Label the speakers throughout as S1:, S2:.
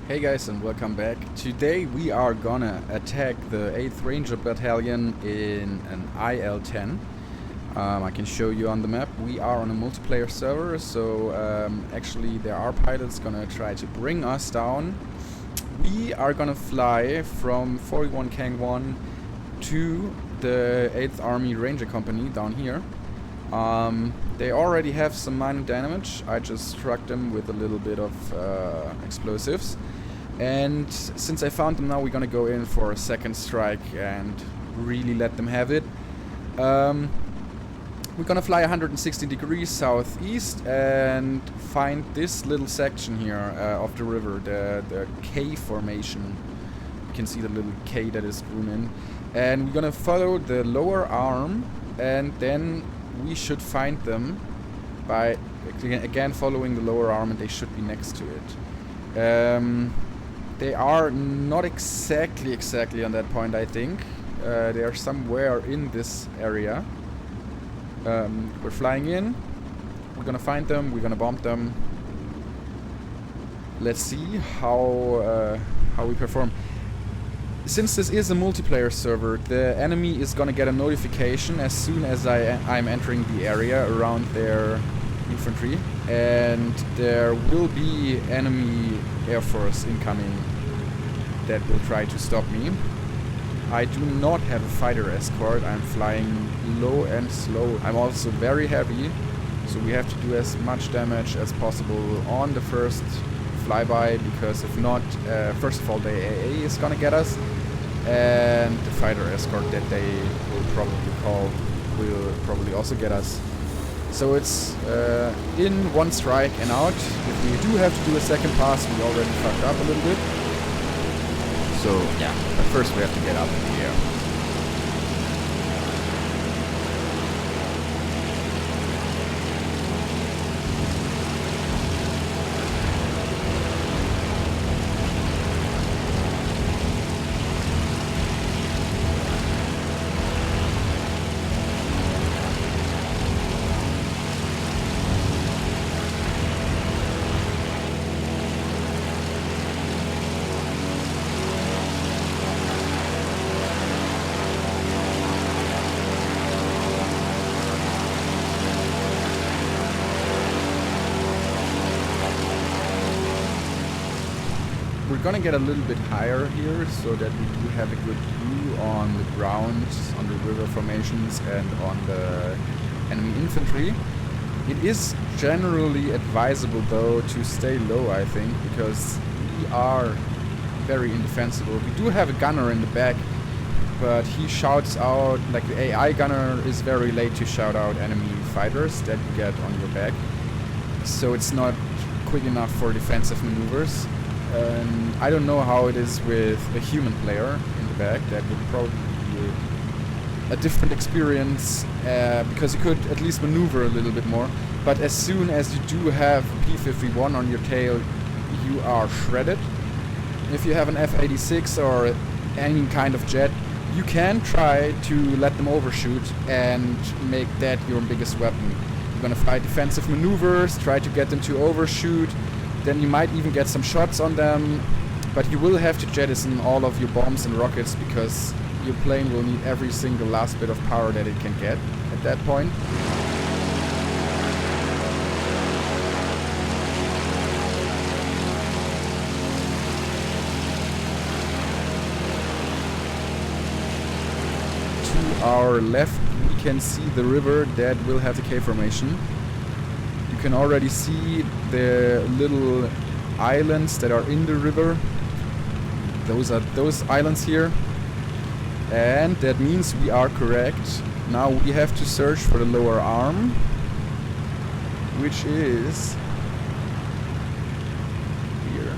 S1: Hey guys, and welcome back. Today we are gonna attack the 8th Ranger Battalion in an IL-10. I can show you on the map. We are on a multiplayer server, so actually there are pilots gonna try to bring us down. We are gonna fly from 41 Kang 1 to the 8th Army Ranger Company down here. They already have some minor damage. I just struck them with a little bit of explosives. And since I found them now, we're gonna go in for a second strike and really let them have it. We're gonna fly 160 degrees southeast and find this little section here of the river, the K formation. You can see the little K that is drawn in. And we're gonna follow the lower arm, and then we should find them by again following the lower arm, and they should be next to it. They are not exactly on that point, I think. They are somewhere in this area. We're flying in. We're gonna find them. We're gonna bomb them. Let's see how we perform. Since this is a multiplayer server, the enemy is gonna get a notification as soon as I'm entering the area around their infantry, and there will be enemy air force incoming that will try to stop me. I do not have a fighter escort. I'm flying low and slow. I'm also very heavy, so we have to do as much damage as possible on the first flyby, because if not, first of all, the AA is gonna get us, and the fighter escort that they will probably call will probably also get us. So it's in one strike and out. If we do have to do a second pass, we already fucked up a little bit. So yeah, but first we have to get up in the air. We're gonna get a little bit higher here so that we do have a good view on the ground, on the river formations, and on the enemy infantry. It is generally advisable though to stay low, I think, because we are very indefensible. We do have a gunner in the back, but he shouts out, like the AI gunner is very late to shout out enemy fighters that you get on your back. So it's not quick enough for defensive maneuvers. I don't know how it is with a human player in the back. That would probably be a different experience, because you could at least maneuver a little bit more. But as soon as you do have P-51 on your tail, you are shredded. If you have an F-86 or any kind of jet, you can try to let them overshoot and make that your biggest weapon. You're gonna fly defensive maneuvers, try to get them to overshoot. Then you might even get some shots on them, but you will have to jettison all of your bombs and rockets, because your plane will need every single last bit of power that it can get at that point. To our left, we can see the river that will have the K formation. You can already see the little islands that are in the river. Those are those islands here. And that means we are correct. Now we have to search for the lower arm, which is here.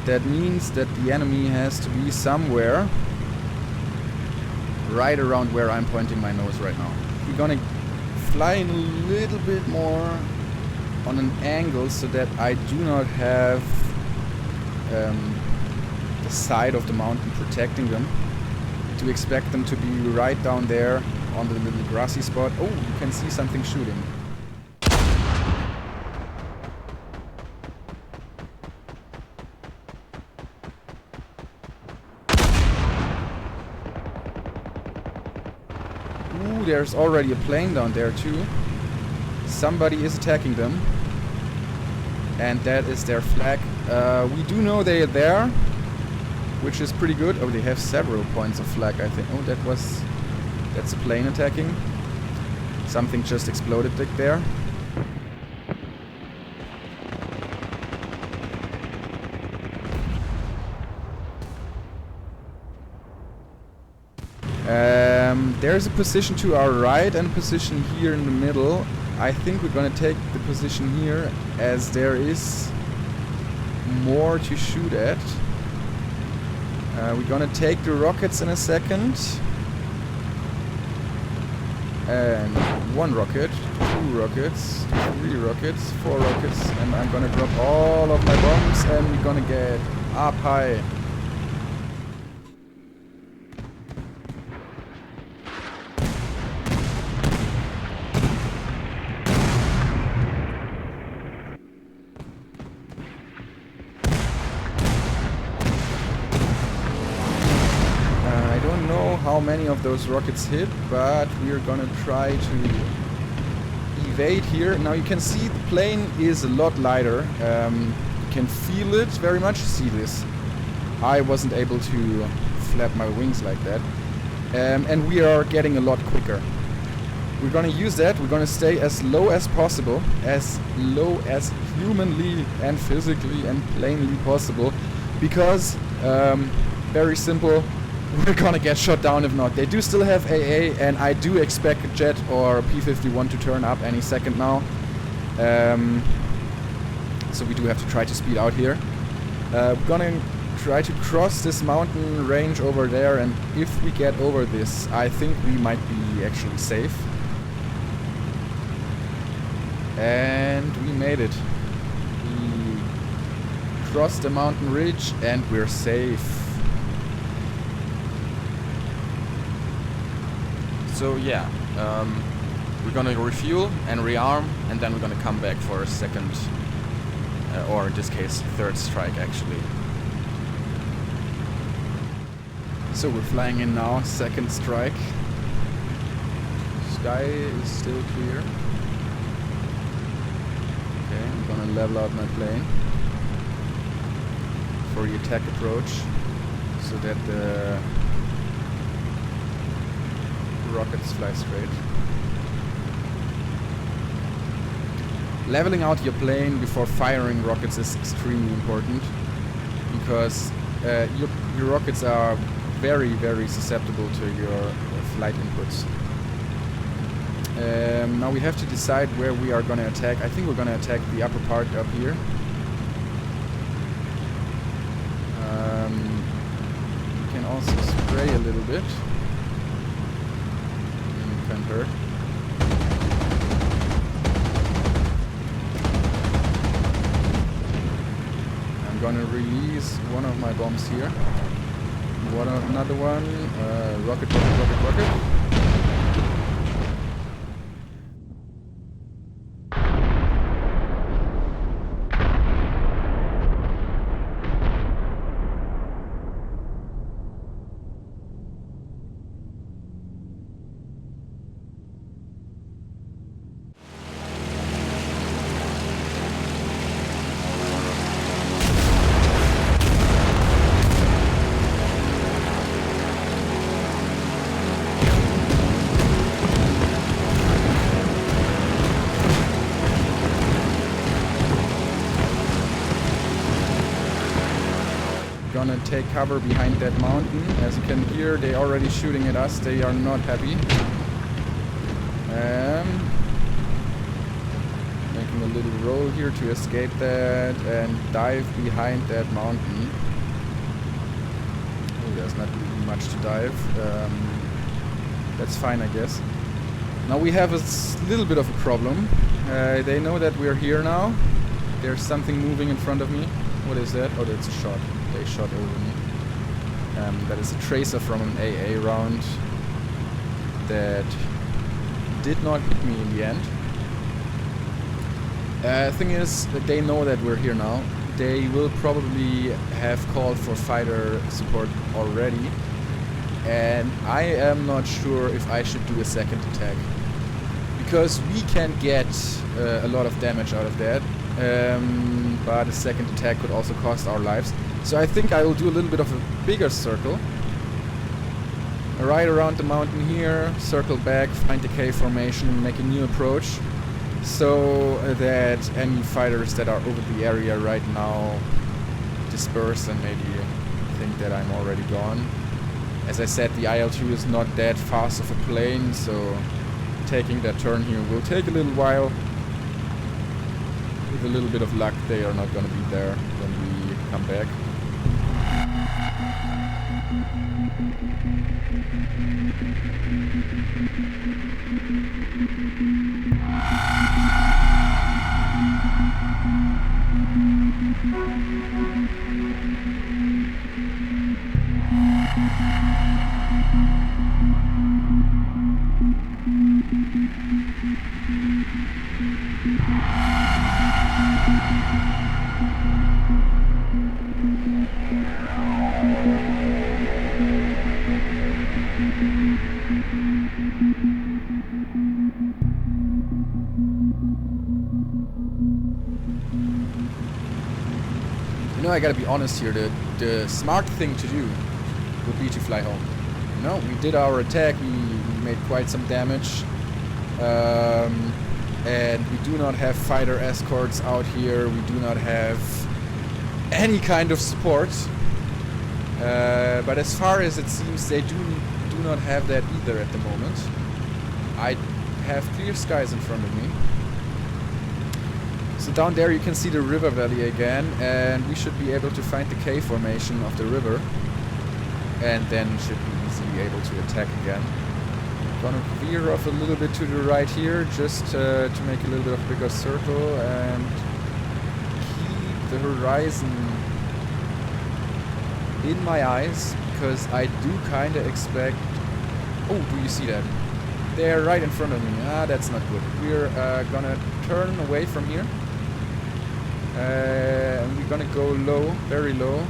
S1: That means that the enemy has to be somewhere right around where I'm pointing my nose right now. We're gonna fly in a little bit more on an angle so that I do not have the side of the mountain protecting them. to expect them to be right down there on the little grassy spot. Oh, you can see something shooting. Ooh, there's already a plane down there too. Somebody is attacking them. And that is their flag. We do know they are there, which is pretty good. Oh, they have several points of flag, I think. Oh, that's a plane attacking. Something just exploded there. There's a position to our right and a position here in the middle. I think we're gonna take the position here as there is more to shoot at. We're gonna take the rockets in a second. And 1 rocket, 2 rockets, 3 rockets, 4 rockets, and I'm gonna drop all of my bombs and we're gonna get up high. How many of those rockets hit, but we're gonna try to evade here. Now you can see the plane is a lot lighter. You can feel it very much. See this? I wasn't able to flap my wings like that. And we are getting a lot quicker. We're gonna use that. We're gonna stay as low as possible, as low as humanly and physically and plainly possible, because very simple, we're gonna get shot down if not. They do still have AA, and I do expect a jet or a P-51 to turn up any second now. So we do have to try to speed out here. We're gonna try to cross this mountain range over there, and if we get over this, I think we might be actually safe. And we made it. We crossed the mountain ridge and we're safe. So yeah, we're gonna refuel and rearm, and then we're gonna come back for a second, or in this case, third strike actually. So we're flying in now, second strike. Sky is still clear. Okay, I'm gonna level out my plane for the attack approach, so that the rockets fly straight. Leveling out your plane before firing rockets is extremely important, because your rockets are very, very susceptible to your flight inputs. Now we have to decide where we are going to attack. I think we're going to attack the upper part up here. We can also spray a little bit. Can't hurt. I'm gonna release one of my bombs here. Another one. Rocket, rocket, rocket, rocket. Gonna take cover behind that mountain. As you can hear, they're already shooting at us. They are not happy. Making a little roll here to escape that and dive behind that mountain. Oh, there's not really much to dive. That's fine, I guess. Now we have a little bit of a problem. They know that we're here now. There's something moving in front of me. What is that? Oh, that's a shot. They shot over me. That is a tracer from an AA round that did not hit me in the end. Thing is, that they know that we're here now. They will probably have called for fighter support already. And I am not sure if I should do a second attack. Because we can get a lot of damage out of that. But a second attack could also cost our lives. So I think I will do a little bit of a bigger circle. Right around the mountain here, circle back, find the K formation, make a new approach. So that enemy fighters that are over the area right now disperse and maybe think that I'm already gone. As I said, the IL2 is not that fast of a plane, so taking that turn here will take a little while. With a little bit of luck, they are not going to be there when we come back. You know, I gotta be honest here, the smart thing to do would be to fly home. You know, we did our attack, we made quite some damage, and we do not have fighter escorts out here, we do not have any kind of support, but as far as it seems, they do not have that either at the moment. I have clear skies in front of me. So down there you can see the river valley again, and we should be able to find the K formation of the river, and then should be easily able to attack again. Gonna veer off a little bit to the right here, just to make a little bit of a bigger circle and keep the horizon in my eyes, because I do kind of expect... Oh, do you see that? They're right in front of me. Ah, that's not good. We're gonna turn away from here. And we're gonna go low, very low,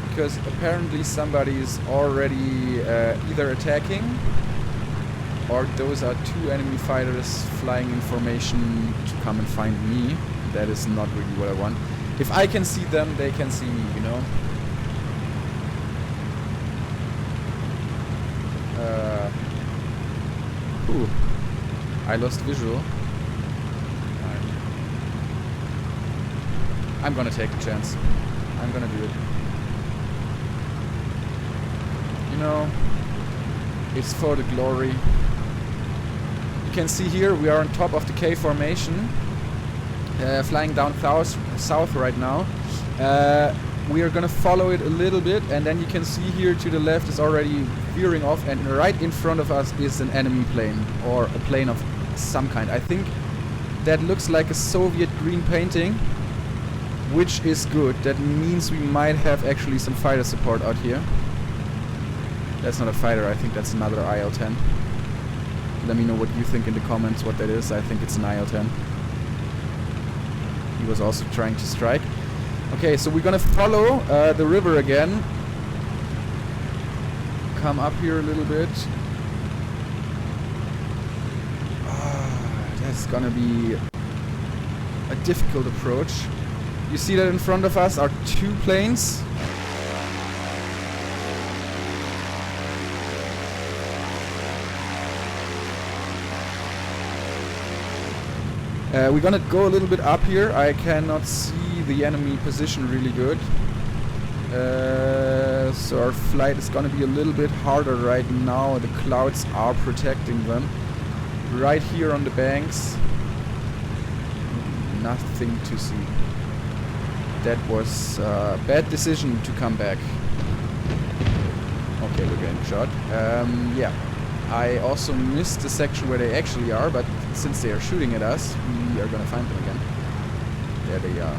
S1: because apparently somebody is already either attacking, or those are two enemy fighters flying in formation to come and find me. That is not really what I want. If I can see them, they can see me, you know? Ooh, I lost visual. I'm gonna take a chance. I'm gonna do it. You know, it's for the glory. You can see here we are on top of the K formation, flying down south right now. We are gonna follow it a little bit, and then you can see here to the left is already veering off, and right in front of us is an enemy plane, or a plane of some kind. I think that looks like a Soviet green painting, which is good. That means we might have actually some fighter support out here. That's not a fighter, I think that's another IL-10. Let me know what you think in the comments what that is. I think it's an IL-10. He was also trying to strike. Okay, so we're gonna follow the river again. Come up here a little bit. That's gonna be a difficult approach. You see that in front of us are two planes. We're gonna go a little bit up here. I cannot see the enemy position really good. So our flight is gonna be a little bit harder right now. The clouds are protecting them. Right here on the banks, nothing to see. That was a bad decision to come back. Okay, we're getting shot. Yeah, I also missed the section where they actually are, but since they are shooting at us, we are gonna find them again. There they are.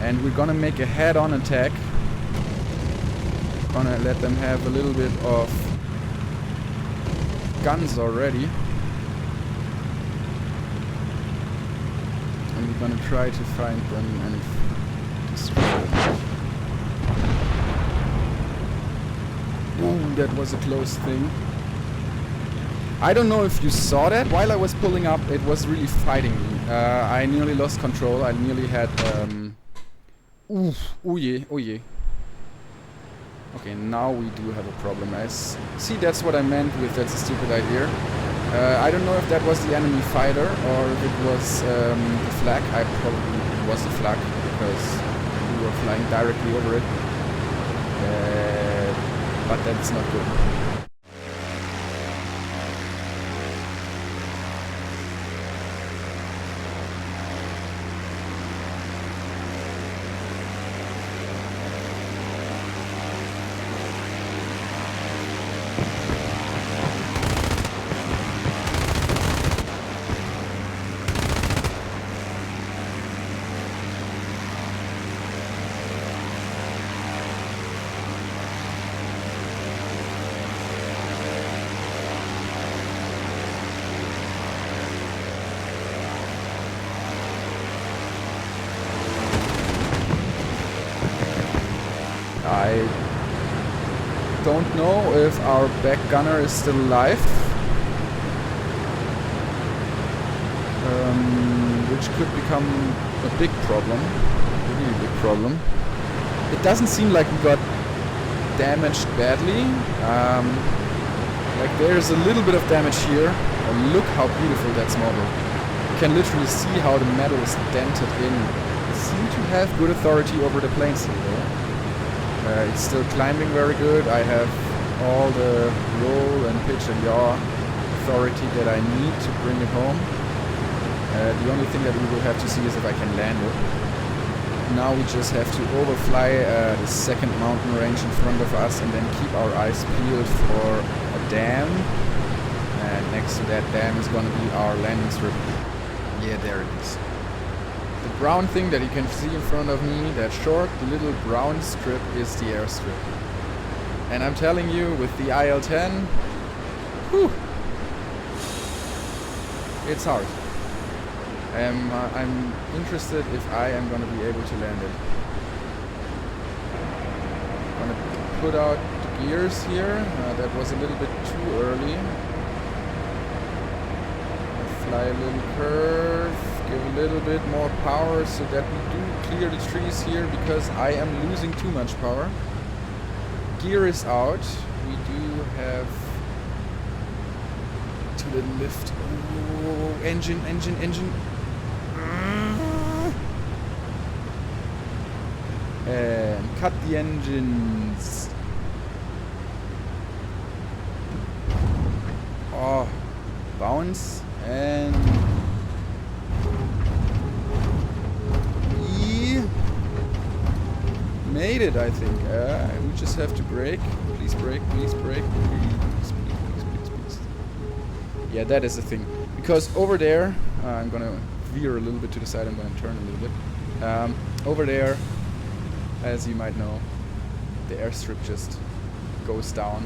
S1: And we're gonna make a head-on attack Gonna let them have a little bit of guns already. And we're gonna try to find them and destroy them. Ooh, that was a close thing. I don't know if you saw that. While I was pulling up, it was really fighting me. I nearly lost control. I nearly had... oh yeah, oh yeah. Okay, now we do have a problem, guys. See, that's what I meant with that's a stupid idea. I don't know if that was the enemy fighter or if it was the flag. It was the flag because we were flying directly over it. But that's not good. I don't know if our back gunner is still alive, which could become a big problem, a really big problem. It doesn't seem like we got damaged badly. Like there's a little bit of damage here. Oh, look how beautiful that's modeled. You can literally see how the metal is dented in. It seems to have good authority over the plane still though. It's still climbing very good. I have all the roll and pitch and yaw authority that I need to bring it home. The only thing that we will have to see is if I can land it. Now we just have to overfly the second mountain range in front of us and then keep our eyes peeled for a dam. And next to that dam is going to be our landing strip. Yeah, there it is. The brown thing that you can see in front of me, that short, the little brown strip is the airstrip. And I'm telling you, with the IL-10, whew, it's hard. I'm interested if I am going to be able to land it. I'm going to put out the gears here. That was a little bit too early. Fly a little curve. Give a little bit more power so that we do clear the trees here because I am losing too much power. Gear is out. We do have to the lift. Oh, engine. And cut the engines. Oh, bounce and made it, I think. We just have to brake. Please brake, please brake. Please. Yeah, that is the thing. Because over there, I'm gonna veer a little bit to the side, I'm gonna turn a little bit. Over there, as you might know, the airstrip just goes down.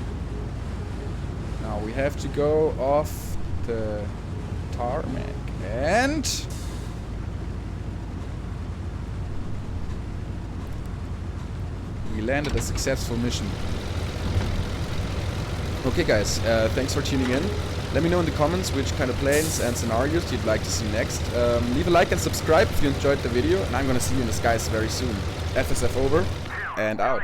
S1: Now we have to go off the tarmac and we landed a successful mission. Okay guys, thanks for tuning in. Let me know in the comments which kind of planes and scenarios you'd like to see next. Leave a like and subscribe if you enjoyed the video, and I'm gonna see you in the skies very soon. FSF over and out.